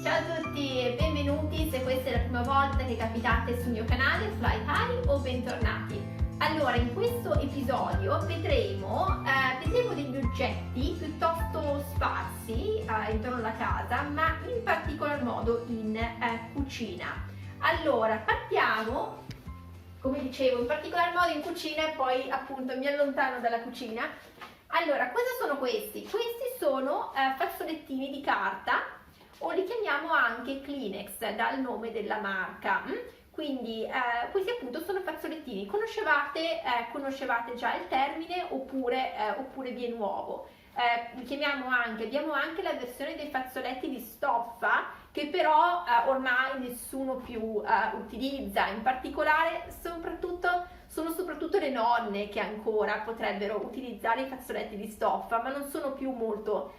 Ciao a tutti e benvenuti se questa è la prima volta che capitate sul mio canale Fly High o bentornati. Allora, in questo episodio vedremo degli oggetti piuttosto sparsi intorno alla casa, ma in particolar modo in cucina. Allora, partiamo, come dicevo, in particolar modo in cucina e poi appunto mi allontano dalla cucina. Allora, cosa sono questi? Questi sono fazzolettini di carta, o li chiamiamo anche Kleenex dal nome della marca. Quindi questi appunto sono fazzolettini. Conoscevate già il termine oppure vi è nuovo? Abbiamo anche la versione dei fazzoletti di stoffa, che però ormai nessuno più utilizza. In particolare sono soprattutto le nonne che ancora potrebbero utilizzare i fazzoletti di stoffa, ma non sono più molto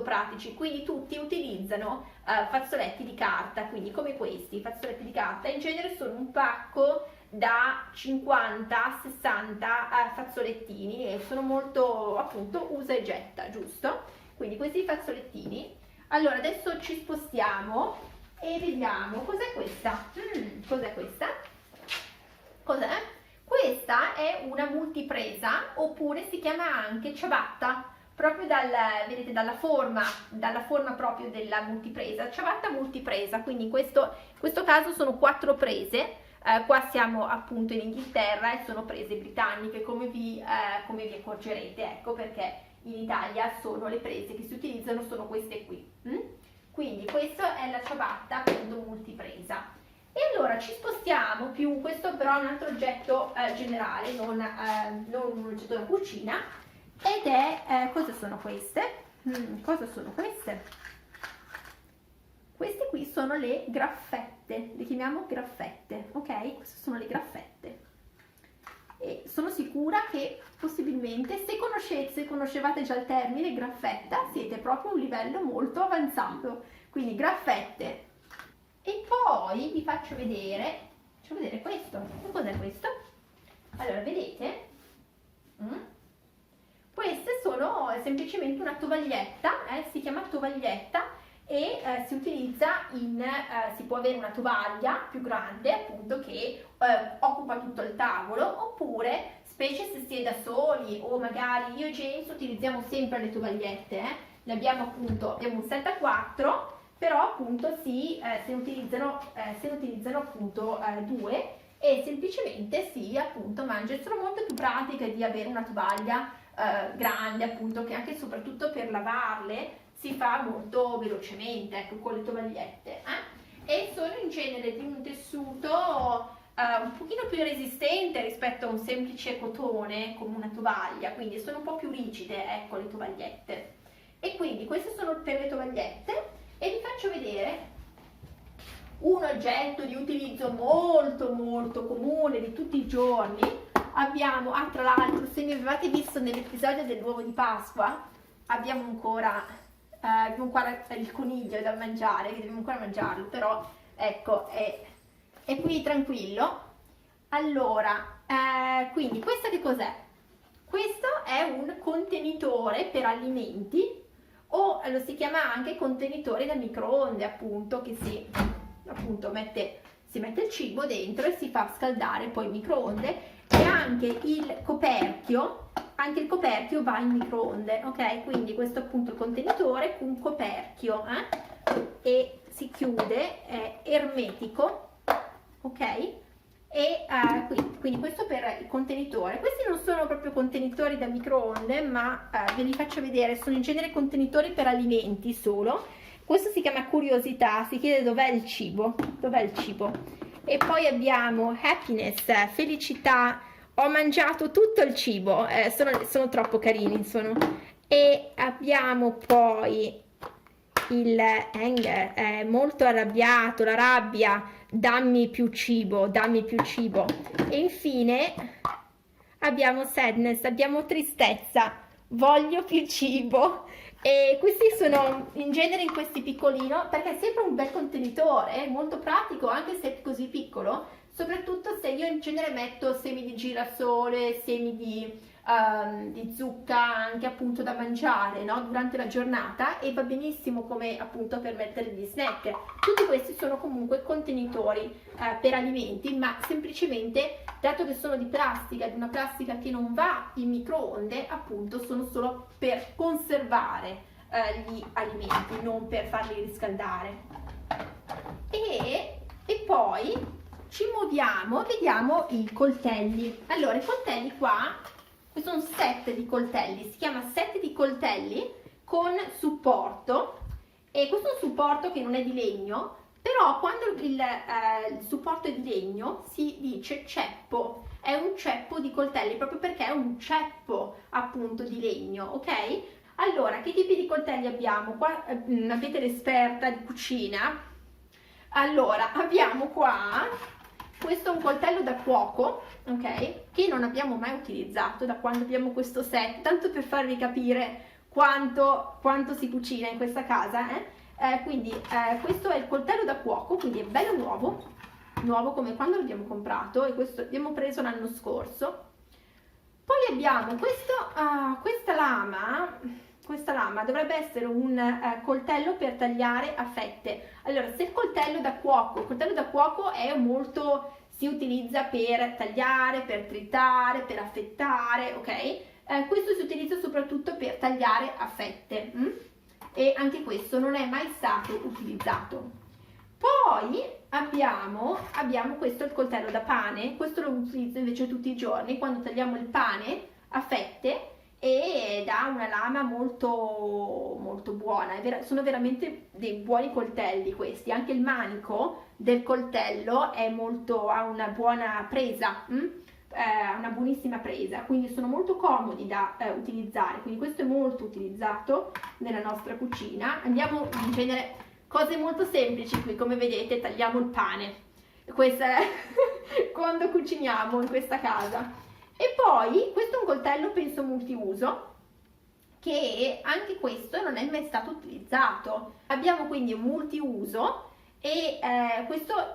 pratici, quindi tutti utilizzano fazzoletti di carta, quindi come questi. I fazzoletti di carta in genere sono un pacco da 50-60 fazzolettini e sono molto, appunto, usa e getta, giusto? Quindi questi fazzolettini. Allora adesso ci spostiamo e vediamo cos'è questa. Cos'è questa? Cos'è? Questa è una multipresa, oppure si chiama anche ciabatta, proprio vedete, dalla forma proprio della multipresa, ciabatta multipresa. Quindi in questo caso sono 4 prese. Qua siamo appunto in Inghilterra e sono prese britanniche, come vi accorgerete, ecco perché in Italia sono le prese che si utilizzano, sono queste qui. Quindi questa è la ciabatta appunto multipresa. E allora ci spostiamo questo però è un altro oggetto generale, non un oggetto da cucina, ed è, cosa sono queste? Cosa sono queste? Queste qui sono le graffette, le chiamiamo graffette, ok? Queste sono le graffette. E sono sicura che possibilmente, se conoscevate già il termine graffetta, siete proprio a un livello molto avanzato. Quindi graffette. E poi vi faccio vedere questo. Cos'è questo? Allora, vedete? Queste sono semplicemente una tovaglietta, si chiama tovaglietta, e si utilizza si può avere una tovaglia più grande appunto che occupa tutto il tavolo, oppure specie se si è da soli, o magari io e James utilizziamo sempre le tovagliette, ne abbiamo un set a 4, però appunto se ne utilizzano appunto 2, e semplicemente si appunto mangia. Sono molto più pratiche di avere una tovaglia grande, appunto, che anche e soprattutto per lavarle si fa molto velocemente, ecco, con le tovagliette, e sono in genere di un tessuto un pochino più resistente rispetto a un semplice cotone come una tovaglia, quindi sono un po' più rigide, ecco, le tovagliette. E quindi queste sono per le tovagliette, e vi faccio vedere un oggetto di utilizzo molto comune di tutti i giorni. Abbiamo, tra l'altro, se mi avevate visto nell'episodio dell'uovo di Pasqua, abbiamo ancora il coniglio da mangiare, che dobbiamo ancora mangiarlo, però ecco, è qui tranquillo. Allora, quindi questo che cos'è? Questo è un contenitore per alimenti, o lo si chiama anche contenitore da microonde, appunto, che si mette il cibo dentro e si fa scaldare poi in microonde, e anche il coperchio va in microonde, ok? Quindi questo è appunto il contenitore con coperchio, e si chiude, è ermetico, ok? E quindi questo per il contenitore. Questi non sono proprio contenitori da microonde, ma ve li faccio vedere, sono in genere contenitori per alimenti solo. Questo si chiama curiosità, si chiede dov'è il cibo, E poi abbiamo happiness, felicità, ho mangiato tutto il cibo, sono troppo carini, E abbiamo poi il anger, molto arrabbiato, la rabbia, dammi più cibo. E infine abbiamo sadness, abbiamo tristezza, voglio più cibo. E questi sono in genere in questi piccolino, perché è sempre un bel contenitore, molto pratico anche se è così piccolo, soprattutto se io in genere metto semi di girasole, semi di di zucca anche appunto da mangiare, no? Durante la giornata, e va benissimo come appunto per mettere gli snack. Tutti questi sono comunque contenitori per alimenti, ma semplicemente, dato che sono di plastica, di una plastica che non va in microonde, appunto sono solo per conservare gli alimenti, non per farli riscaldare. E poi ci muoviamo, vediamo i coltelli. Allora, i coltelli qua, questo è un set di coltelli, si chiama set di coltelli con supporto, e questo è un supporto che non è di legno, però quando il supporto è di legno si dice ceppo, è un ceppo di coltelli proprio perché è un ceppo appunto di legno, ok? Allora, che tipi di coltelli abbiamo? Qua avete l'esperta di cucina. Allora, abbiamo qua, questo è un coltello da cuoco, ok? Che non abbiamo mai utilizzato da quando abbiamo questo set, tanto per farvi capire quanto si cucina in questa casa, quindi questo è il coltello da cuoco, quindi è bello nuovo come quando l'abbiamo comprato, e questo l'abbiamo preso l'anno scorso. Poi abbiamo questa lama dovrebbe essere un coltello per tagliare a fette. Allora, se il coltello da cuoco è molto, si utilizza per tagliare, per tritare, per affettare, ok? Questo si utilizza soprattutto per tagliare a fette, e anche questo non è mai stato utilizzato. Poi abbiamo questo, il coltello da pane. Questo lo utilizzo invece tutti i giorni quando tagliamo il pane a fette, e dà una lama molto buona. Sono veramente dei buoni coltelli questi. Anche il manico del coltello ha una buona presa, una buonissima presa, quindi sono molto comodi da utilizzare. Quindi questo è molto utilizzato nella nostra cucina. Andiamo in genere cose molto semplici qui, come vedete tagliamo il pane, questo è quando cuciniamo in questa casa. E poi questo è un coltello penso multiuso, che anche questo non è mai stato utilizzato. Abbiamo quindi un multiuso, e questo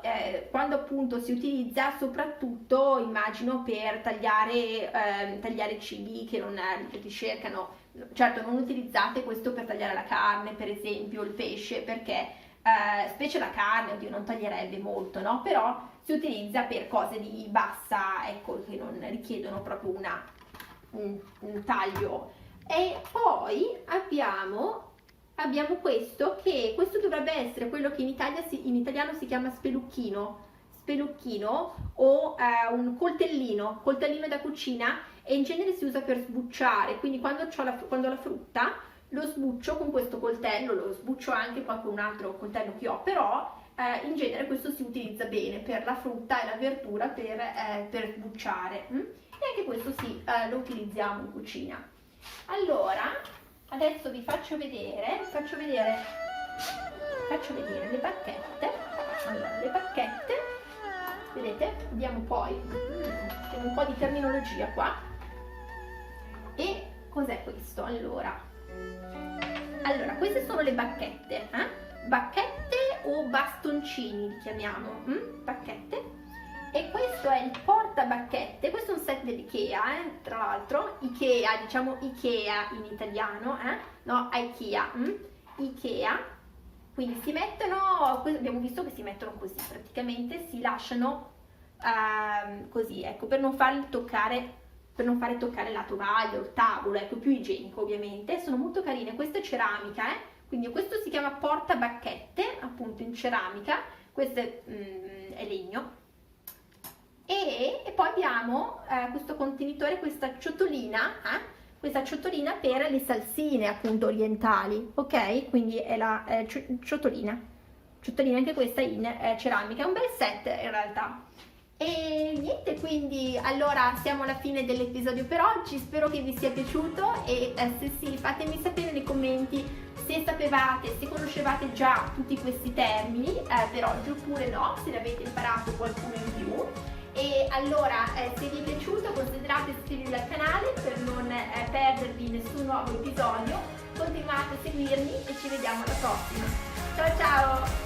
quando appunto si utilizza soprattutto, immagino, per tagliare cibi che non ti cercano. Certo, non utilizzate questo per tagliare la carne, per esempio il pesce, perché specie la carne, oddio, non taglierebbe molto, no? Però si utilizza per cose di bassa, ecco, che non richiedono proprio un taglio. E poi abbiamo questo dovrebbe essere quello che in italiano si chiama spelucchino o un coltellino da cucina, e in genere si usa per sbucciare. Quindi quando ho la frutta lo sbuccio con questo coltello, lo sbuccio anche qua con un altro coltello che ho, però in genere questo si utilizza bene per la frutta e la verdura, per sbucciare, e anche questo lo utilizziamo in cucina. Allora, adesso vi faccio vedere le bacchette. Allora, le bacchette, vedete, vediamo poi, c'è un po' di terminologia qua. E cos'è questo? Allora, queste sono le bacchette, bacchette o bastoncini li chiamiamo, bacchette. E questo è il portabacchette. Questo è un set dell'Ikea, tra l'altro, Ikea, diciamo Ikea in italiano, no, Ikea, Ikea. Quindi si mettono, abbiamo visto che si mettono così, praticamente si lasciano così, ecco, per non fare toccare la tovaglia o il tavolo, ecco, più igienico ovviamente. Sono molto carine. Questa è ceramica, quindi questo si chiama portabacchette, appunto in ceramica. Questo è legno. E poi abbiamo questo contenitore, questa ciotolina per le salsine appunto orientali, ok? Quindi è la ciotolina anche questa in ceramica. È un bel set in realtà. E niente, quindi allora siamo alla fine dell'episodio per oggi. Spero che vi sia piaciuto, e se sì, fatemi sapere nei commenti se sapevate, se conoscevate già tutti questi termini per oggi, oppure no, se ne avete imparato qualcuno in più. E allora, se vi è piaciuto, considerate iscrivervi al canale per non perdervi nessun nuovo episodio. Continuate a seguirmi e ci vediamo alla prossima. Ciao ciao!